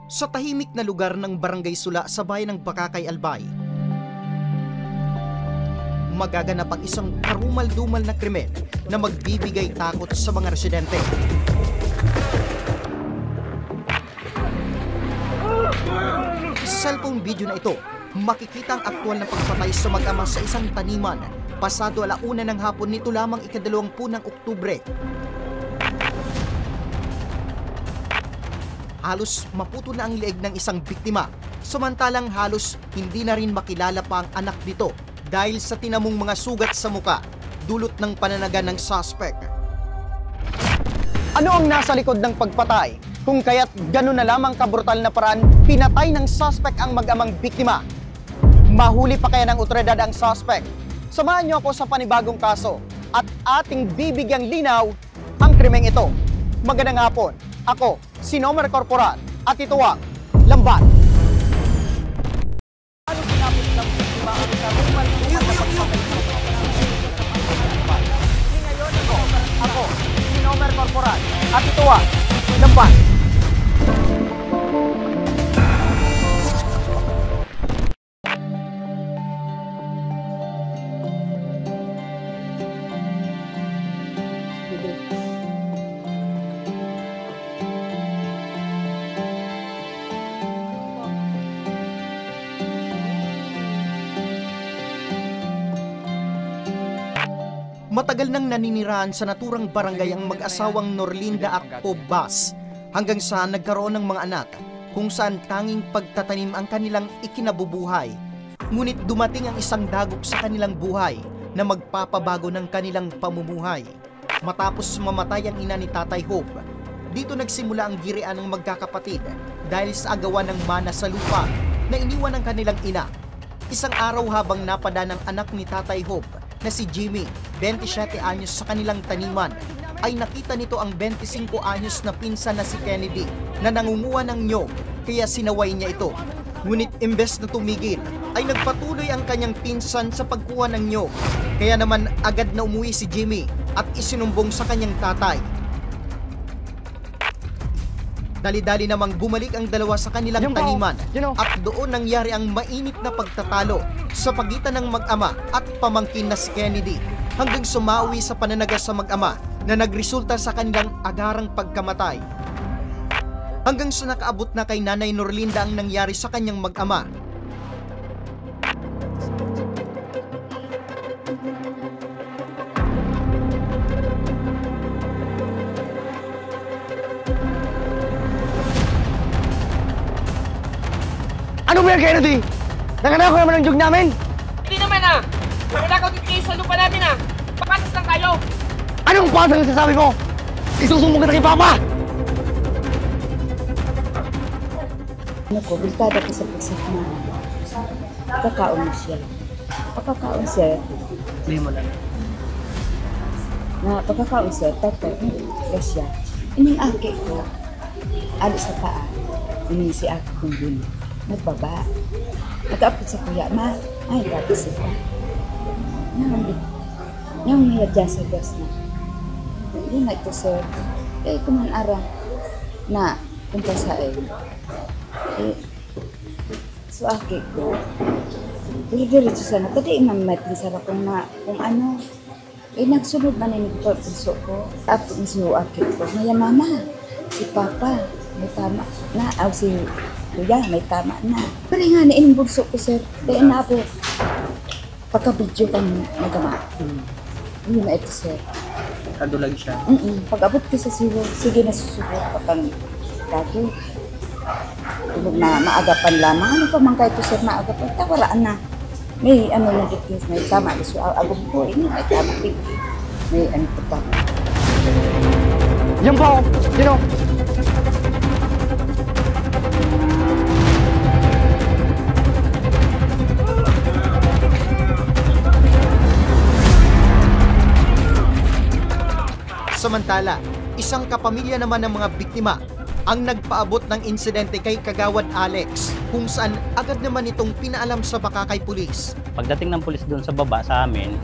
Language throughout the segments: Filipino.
sa tahimik na lugar ng Barangay Sula sa bayan ng Bakakay, Albay. Magaganap ang isang karumal-dumal na krimen na magbibigay takot sa mga residente. Sa cellphone video na ito, makikita ang aktwal na pagpatay sa mag-ama sa isang taniman pasado 1:00 ng hapon nito lamang ika-20 ng Oktubre. Halos maputo na ang leeg ng isang biktima, samantalang halos hindi na rin makilala pa ang anak nito dahil sa tinamong mga sugat sa muka, dulot ng pananaga ng suspect. Ano ang nasa likod ng pagpatay? Kung kaya't gano'n na lamang kabrutal na paraan, pinatay ng suspect ang mag-amang biktima. Mahuli pa kaya ng otoridad ang suspect? Samahan niyo ako sa panibagong kaso at ating bibigyang linaw ang krimeng ito. Magandang hapon. Ako, si Nomer Corporal, at ito ang Lambat. Ano ginamit ng biktima ang karumal na pagpatay? Ngayon ako, si Nomer Corporal, at ito ang Lambat. Matagal nang naninirahan sa naturang barangay ang mag-asawang Norlinda at Pobas hanggang sa nagkaroon ng mga anak kung saan tanging pagtatanim ang kanilang ikinabubuhay. Ngunit dumating ang isang dagok sa kanilang buhay na magpapabago ng kanilang pamumuhay. Matapos mamatay ang ina ni Tatay Hope, dito nagsimula ang girian ng magkakapatid dahil sa agawan ng mana sa lupa na iniwan ng kanilang ina. Isang araw habang napada ng anak ni Tatay Hope na si Jimmy, 27 anyos sa kanilang taniman, ay nakita nito ang 25 anyos na pinsan na si Kennedy na nangunguha ng nyog, kaya sinaway niya ito. Ngunit imbes na tumigil, ay nagpatuloy ang kanyang pinsan sa pagkuha ng nyog. Kaya naman agad na umuwi si Jimmy at isinumbong sa kanyang tatay. Dali-dali namang bumalik ang dalawa sa kanilang taniman at doon nangyari ang mainit na pagtatalo sa pagitan ng mag-ama at pamangkin na si Kennedy hanggang sumawi sa pananaga sa mag-ama na nagresulta sa kanilang agarang pagkamatay. Hanggang sa nakaabot na kay Nanay Norlinda ang nangyari sa kanyang mag-ama. Ano ba yan, Kennedy? Nanganakaw naman ang jug namin! Hindi naman ah! Nanganakaw din kayo sa lupa namin ah! Papatas lang tayo! Anong pasang nasasabi mo? Isusumbong kita kay Papa! Ano ko, biltada ko sa pagsat na pagkakaon siya. Pagkakaon siya. Hindi mo lang. Na pagkakaon siya, tatay, siya. Ining aki ko, alis sa paa. Ining si aki kong din. Nagbaba. Nag-apit sa kuya, ma, ay, tapos ito. Yung niyadya sa gas na. Hindi na ito, sir. Eh, kuman-arang na punta sa iyo. Eh, so, aki ko, dili-diretso sana. Kada imamit, lisara kung ano. Eh, nagsunod man yung puso ko. Apo ni si aki ko. Maya, mama, si papa, may tama na. Aw, si kuya, may tama na. Pero nga, nainbulso ko, sir. Kaya na po, pagka-video kang nagama. Hindi na ito, sir. Kadulag siya. Pag-abot ko sa siwo, sige na susubo. Pagkang dati, tulog na maagapan lamang. Ano pa man kayo ito, sir, maagapan? Tawalaan na. May ano na dito, may tama. So, agad ko, ini may tama. May ano pa. Yan po, you know. Samantala, isang kapamilya naman ng mga biktima ang nagpaabot ng insidente kay Kagawad Alex, kung saan agad naman itong pinaalam sa Bakakay Pulis. Pagdating ng pulis doon sa baba sa amin,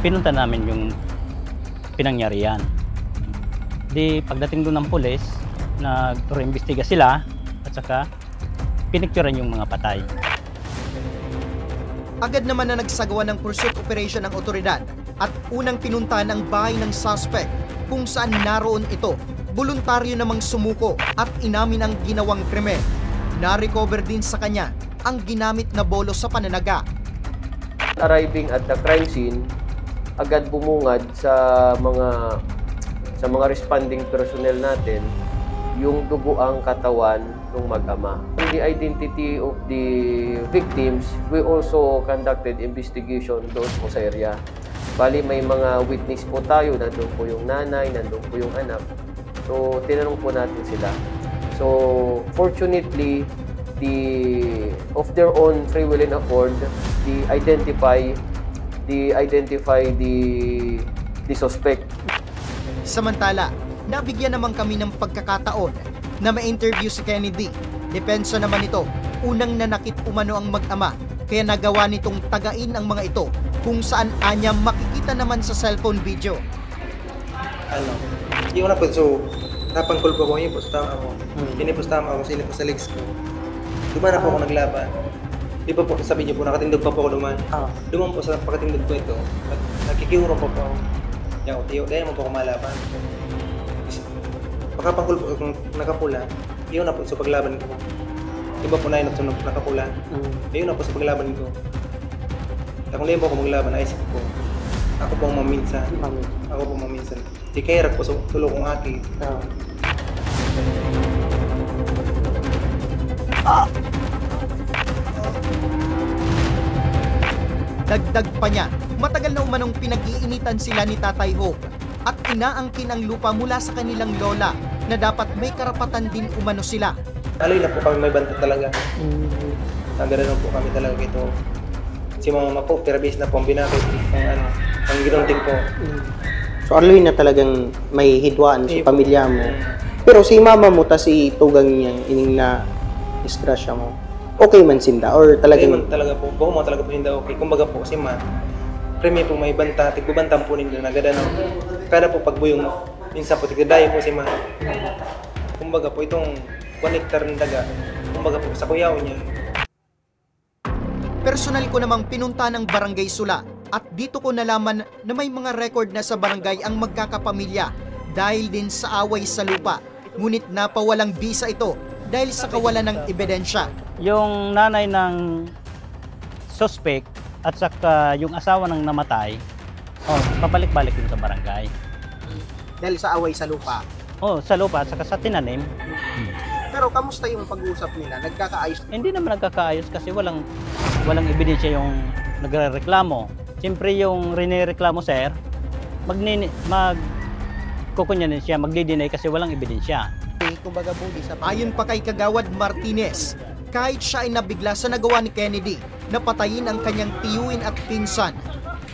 pinunta namin yung pinangyarihan. Di pagdating doon ng pulis, nag-imbestiga sila at saka pinicturean yung mga patay. Agad naman na nagsagawa ng pursuit operation ng otoridad at unang pinuntahan ang bahay ng suspect kung saan naroon ito. Voluntaryo namang sumuko at inamin ang ginawang krimen. Na-recover din sa kanya ang ginamit na bolo sa pananaga. Arriving at the crime scene, agad bumungad sa mga responding personnel natin yung duguang katawan ng mag-ama. The identity of the victims, we also conducted investigation doon po sa area. Bali may mga witness po tayo, nandun po yung nanay, nandun po yung anak. So tinanong po natin sila. So fortunately, of their own free will and accord, they identify the suspect. Samantala, nabigyan naman kami ng pagkakataon na ma-interview si Kennedy. Depensa naman ito, unang nanakit umano ang mag-ama, kaya nagawa nitong tagain ang mga ito kung saan anya makikita naman sa cellphone video. Hindi ko na po, so napangkul ko yun po sa tama ako. Pinipustama ako, sinip sa legs ko. Duman na po ako naglaban. Di ba po, sabi niyo po, nakatindog pa po ako duman. Duman po sa pagkatindog ko ito, nakikiurong pa po ako. Yan ko, tiyo, dahil mo po ako malaban. Pagkapangkul po kung nakapula, yun na po sa paglaban ko. Di ba po na yun nakapula? Yun na po sa paglaban ko. Kung liyan po ako maglaban, naisip ko, ako po ang maminsan. Ako po maminsan. Di kaya po sa tulo kong aki. Dagdag pa niya, matagal na umanong pinag-iinitan sila ni Tatay Hope at inaangkin ang lupa mula sa kanilang lola na dapat may karapatan din umano sila. Aloy na po kami may banta talaga. Nagano po kami talaga ito. Si mama po, perabis na po ang binakit. Ang ginunting po. So aloy na talagang may hidwaan sa pamilya mo. Pero si mama mo ta si tugang niya ining na disgrasya mo. Okay man sinda or talagang man talaga po. Buo mo talaga po hindi okay. Kumbaga po si ma, premi po may banta, tigbubantam po ninyo nagadano. Kada po pagbuyong minsan po tigdaday po si ma. Kumbaga po itong 1 hectare ng daga. Kumbaga po sa kuyaw niya. Personal ko namang pinunta ng Barangay Sula at dito ko nalaman na may mga record na sa barangay ang magkakapamilya dahil din sa away sa lupa. Ngunit napawalang bisa ito dahil sa kawalan ng ebidensya. Yung nanay ng suspect at saka yung asawa ng namatay, pabalik-balik yun sa barangay. dahil sa away sa lupa. Sa lupa at saka sa tinanim. Pero kamusta yung pag-uusap nila? Nagkakaayos? Hindi naman nagkakaayos kasi walang ebidensya yung nagrereklamo. Siyempre yung rinereklamo, sir, kukunyanin siya, magdi-deny kasi walang ebidensya. Kumbaga budi sa Ayon pa kay Kagawad Martinez, kahit siya ay nabigla sa nagawa ni Kennedy na patayin ang kanyang tiyuin at pinsan,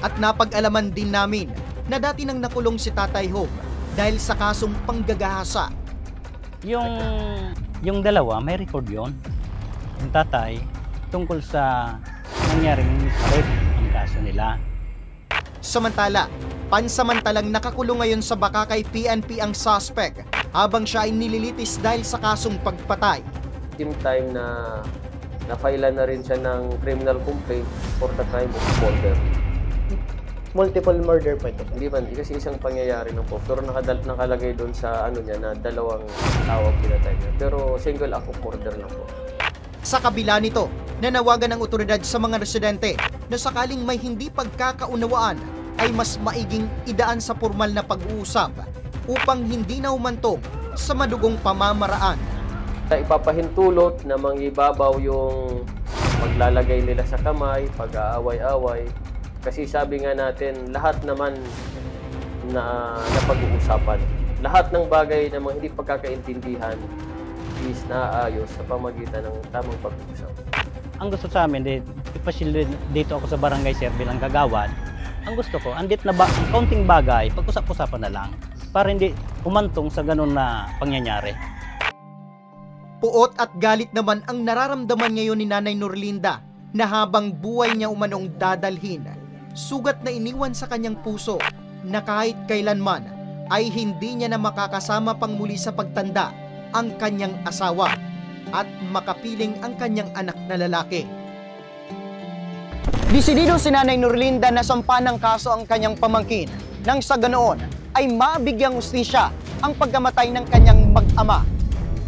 at napag-alaman din namin na dati nang nakulong si Tatay Hope dahil sa kasong panggagahasa. Yung dalawa, may record yun. Yung tatay, tungkol sa nangyaring rape ang kaso nila. Samantala, pansamantalang nakakulong ngayon sa Bakakay PNP ang suspect habang siya ay nililitis dahil sa kasong pagpatay. Same time na na-file na rin siya ng criminal complaint for the crime of murder. multiple murder pa ito. Hindi man, kasi isang pangyayari ng po. Pero nakalagay doon sa niya na dalawang tao pinatay niya. Pero single act of murder lang po. Sa kabila nito, nanawagan ng otoridad sa mga residente na sakaling may hindi pagkakaunawaan ay mas maiging idaan sa formal na pag-uusap upang hindi na humantong sa madugong pamamaraan. Ipapahintulot na mangibabaw yung paglalagay nila sa kamay, pag-aaway-away. Kasi sabi nga natin, lahat naman na pag-uusapan. Lahat ng bagay na mga hindi pagkakaintindihan is naaayos sa pamagitan ng tamang pag-uusap. Ang gusto sa amin, especially dito ako sa barangay, sir, bilang kagawad, ang gusto ko, ang kaunting bagay, pag-usap-usapan na lang para hindi umantong sa ganun na pangyayari. Puot at galit naman ang nararamdaman ngayon ni Nanay Norlinda na habang buhay niya umanong dadalhin, sugat na iniwan sa kanyang puso na kahit kailanman ay hindi niya na makakasama pang muli sa pagtanda ang kanyang asawa. at makapiling ang kanyang anak na lalaki. Desidido si Nanay Norlinda na sampan ng kaso ang kanyang pamangkin nang sa ganoon ay mabigyang hustisya ang pagkamatay ng kanyang mag-ama.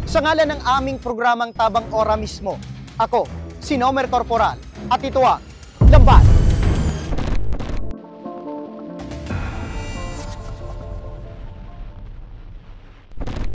Sa ngalan ng aming programang Tabang Ora mismo, ako, si Nomer Corporal, at ito ang Lamban